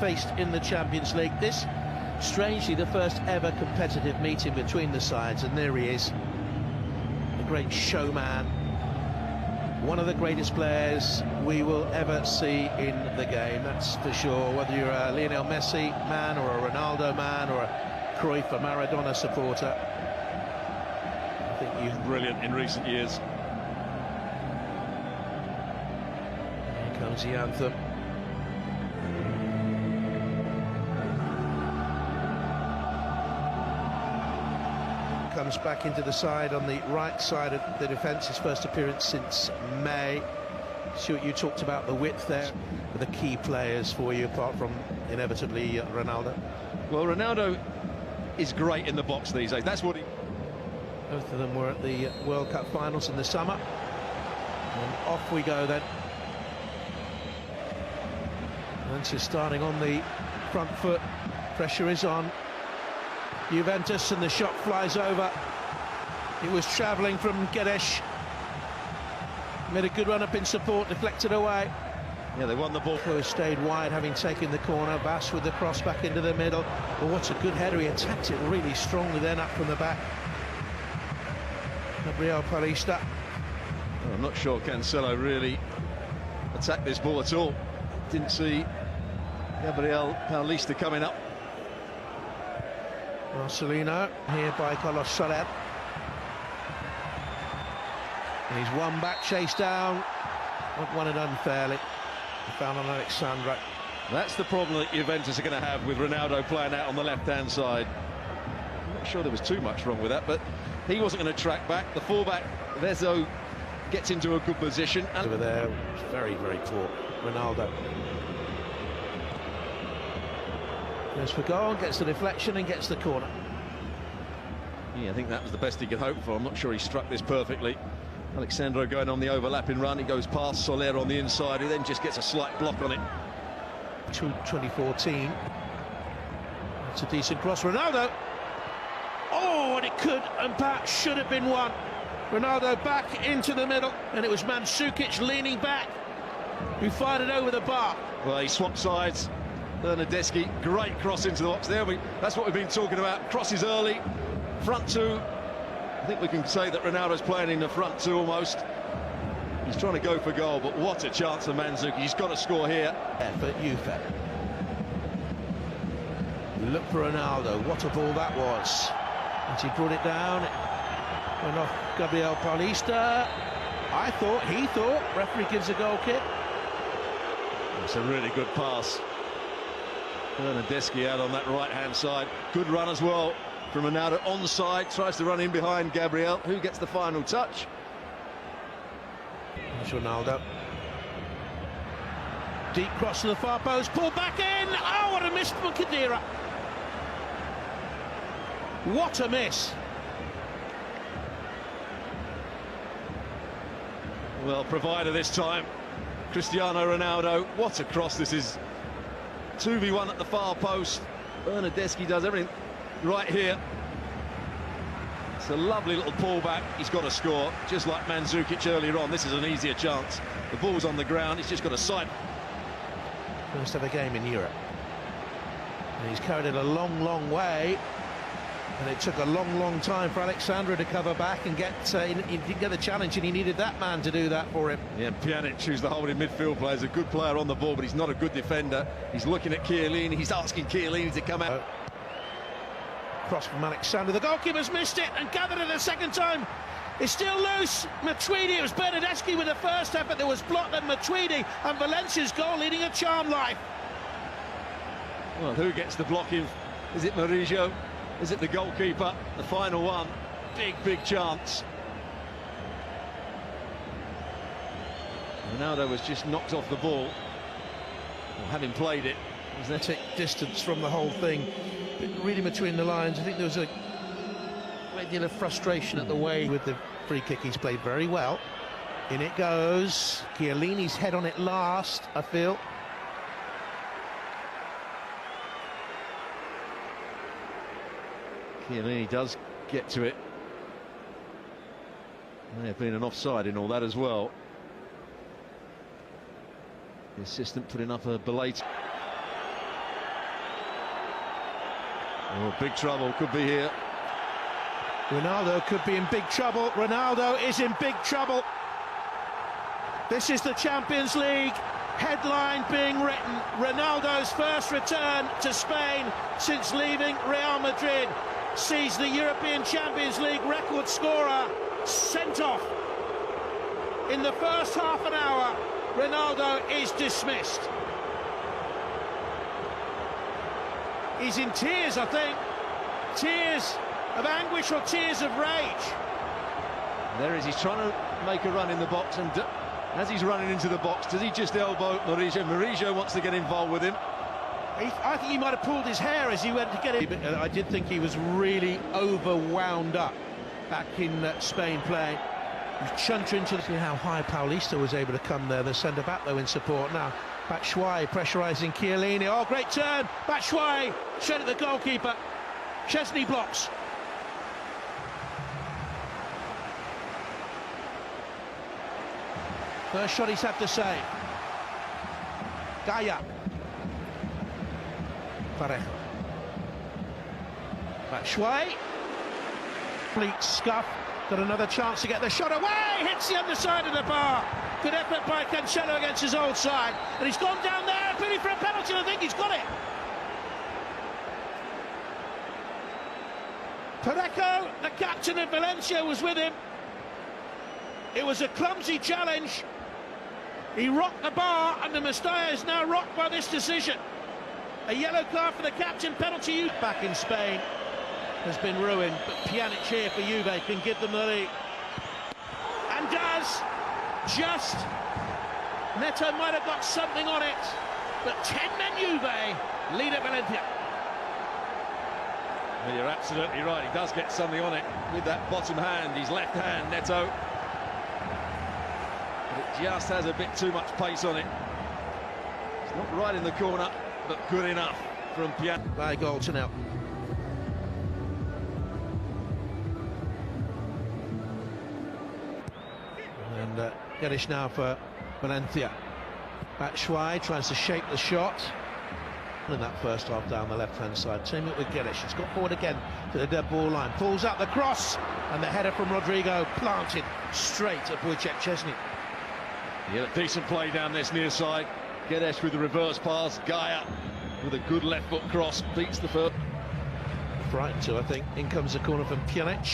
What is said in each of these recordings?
faced in the Champions League. This, strangely, the first ever competitive meeting between the sides, and there he is, the great showman, one of the greatest players we will ever see in the game, that's for sure. Whether you're a Lionel Messi man or a Ronaldo man or a Cruyff or Maradona supporter, I think you've brilliant in recent years. Here comes the anthem. Comes back into the side on the right side of the defence, his first appearance since May. Stuart, you talked about the width there, the key players for you, apart from inevitably Ronaldo. Well, Ronaldo is great in the box these days, that's what he... Both of them were at the World Cup finals in the summer. And off we go then. Valencia starting on the front foot, pressure is on Juventus, and the shot flies over. It was travelling from Guedes. Made a good run up in support, deflected away. Yeah, they won the ball. Who stayed wide, having taken the corner. Bass with the cross back into the middle. Well, what's a good header. He attacked it really strongly then up from the back. Gabriel Paulista. Well, I'm not sure Cancelo really attacked this ball at all. Didn't see Gabriel Paulista coming up. Marcelino here by Carlos Soler. And he's won back, chased down, won it unfairly. He found on Alexandra. That's the problem that Juventus are going to have with Ronaldo playing out on the left-hand side. I'm not sure there was too much wrong with that, but he wasn't going to track back. The fullback, Vezzo, gets into a good position. And over there, very, very poor Ronaldo. Goes for goal, gets the deflection and gets the corner. Yeah, I think that was the best he could hope for. I'm not sure he struck this perfectly. Alexandro going on the overlapping run. He goes past Soler on the inside, who then just gets a slight block on it. 2014. It's a decent cross. Ronaldo. Oh, and it could and perhaps should have been one. Ronaldo back into the middle, and it was Mandzukic leaning back who fired it over the bar. Well, he swapped sides. Bernardeschi, great cross into the box there. That's what we've been talking about. Crosses early, front two. I think we can say that Ronaldo's playing in the front two almost. He's trying to go for goal, but what a chance for Mandzukic. He's got to score here. Effort, Juve. Look for Ronaldo. What a ball that was. As he brought it down, went off Gabriel Paulista. He thought, referee gives a goal kick. It's a really good pass. Bernardeschi out on that right-hand side. Good run as well from Ronaldo onside. Tries to run in behind Gabriel. Who gets the final touch? It's Ronaldo. Deep cross to the far post. Pulled back in. Oh, what a miss from Khedira. What a miss. Well, provider this time. Cristiano Ronaldo. What a cross this is. 2v1 at the far post. Bernardeschi does everything right here. It's a lovely little pullback. He's got to score, just like Mandzukic earlier on. This is an easier chance. The ball's on the ground. He's just got to sight. First ever game in Europe. And he's carried it a long, long way. And it took a long, long time for Alexandra to cover back and get. He didn't get the challenge, and he needed that man to do that for him. Yeah, Pjanic, who's the holding midfield player, is a good player on the ball, but he's not a good defender. He's looking at Chiellini. He's asking Chiellini to come out. Cross from Alexandra. The goalkeeper's missed it and gathered it a second time. It's still loose. Matuidi. It was Bernardeschi with the first effort. There was blocked, then Matuidi, and Valencia's goal leading a charmed life. Well, who gets the blocking? Is it Murillo? Is it the goalkeeper? The final one. Big, big chance. Ronaldo was just knocked off the ball. Well, having played it. Athletic distance from the whole thing. Reading between the lines, I think there was a great deal of frustration at the way with the free kick. He's played very well. In it goes. Chiellini's head on it last, I feel. Chiellini does get to it. May have been an offside in all that as well. The assistant putting up a belated. Oh, big trouble could be here. Ronaldo could be in big trouble. Ronaldo is in big trouble. This is the Champions League. Headline being written. Ronaldo's first return to Spain since leaving Real Madrid sees the European Champions League record scorer sent off. In the first half an hour, Ronaldo is dismissed. He's in tears, I think. Tears of anguish or tears of rage. There he is, he's trying to make a run in the box, and as he's running into the box, does he just elbow Murillo? Murillo wants to get involved with him. I think he might have pulled his hair as he went to get it. I did think he was really overwound up back in Spain playing. He was chuntering to see how high Paulista was able to come there, the centre-back though in support now. Batshuayi pressurising Chiellini. Oh, great turn. Batshuayi straight at the goalkeeper. Chesney blocks. First shot he's had to save. Gaia. Parejo. Batshuayi. Complete scuff. Got another chance to get the shot away. Hits the underside of the bar. Good effort by Cancelo against his old side. And he's gone down there, pleading for a penalty. I think he's got it. Parejo, the captain of Valencia, was with him. It was a clumsy challenge. He rocked the bar, and the Mestalla is now rocked by this decision. A yellow card for the captain, penalty back in Spain has been ruined, but Pjanic here for Juve can give them the lead. And does. Just. Neto might have got something on it, but 10 men Juve lead at Valencia. Well, you're absolutely right, he does get something on it with that bottom hand, his left hand, Neto. But it just has a bit too much pace on it. It's not right in the corner, but good enough from Pjanic. By goal to now. And Gedish now for Valencia. Batshuayi tries to shape the shot. In that first half down the left-hand side. Team it with Gedish. He's got forward again to the dead ball line. Pulls out the cross. And the header from Rodrigo planted straight at Wojciech Chesney. Yeah, decent play down this near side. Gedish with the reverse pass. Gaia with a good left foot cross. Beats the first. Frightened to, I think. In comes the corner from Pjanic.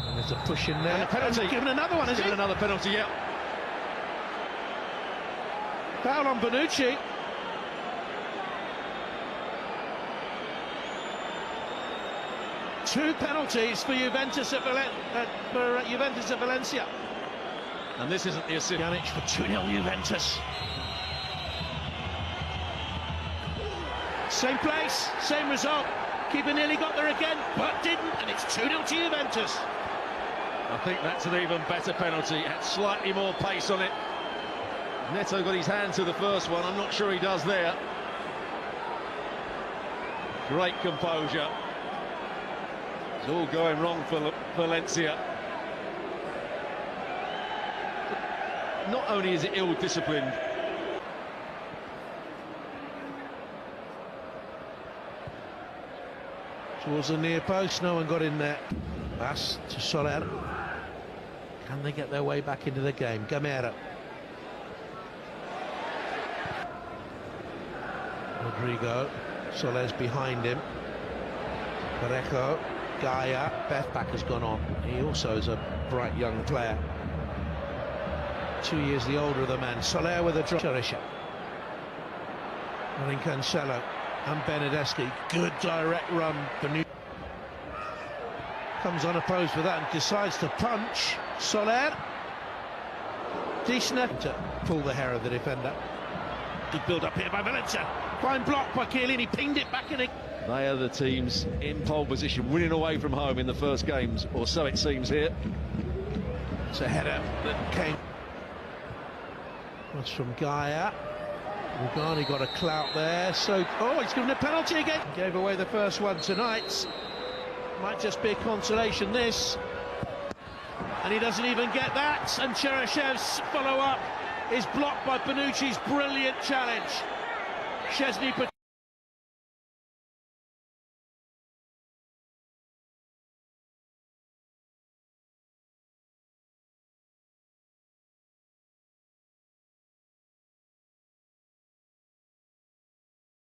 And there's a push in there. And a penalty. Given another one, Given another penalty, yeah. Foul on Bonucci. Two penalties for Juventus at Valencia. And this isn't the assist. Pjanic for 2-0 Juventus. Same place, same result. Keeper nearly got there again, but didn't, and it's 2-0 to Juventus. I think that's an even better penalty. It had slightly more pace on it. Neto got his hand to the first one. I'm not sure he does there. Great composure. It's all going wrong for Valencia. Not only is it ill-disciplined, towards the near post, no one got in there. Pass to Soler. Can they get their way back into the game? Gamera. Rodrigo. Soler's behind him. Parejo. Gaia. Bethback has gone on. He also is a bright young player. 2 years the older of the man. Soler with a drop. Cherisha. Running Cancelo. And Benedeschi. Good direct run. Comes unopposed for that and decides to punch. Soler. Decent to pull the hair of the defender. Good build up here by Valencia. Fine block by Chiellini. Pinged it back in. they are the teams in pole position, winning away from home in the first games, or so it seems here. It's a header that came. That's from Gaia. Rugani got a clout there, so... Oh, he's given a penalty again. Gave away the first one tonight. Might just be a consolation, this. And he doesn't even get that. And Chereshev's follow-up is blocked by Bonucci's brilliant challenge. Szczesny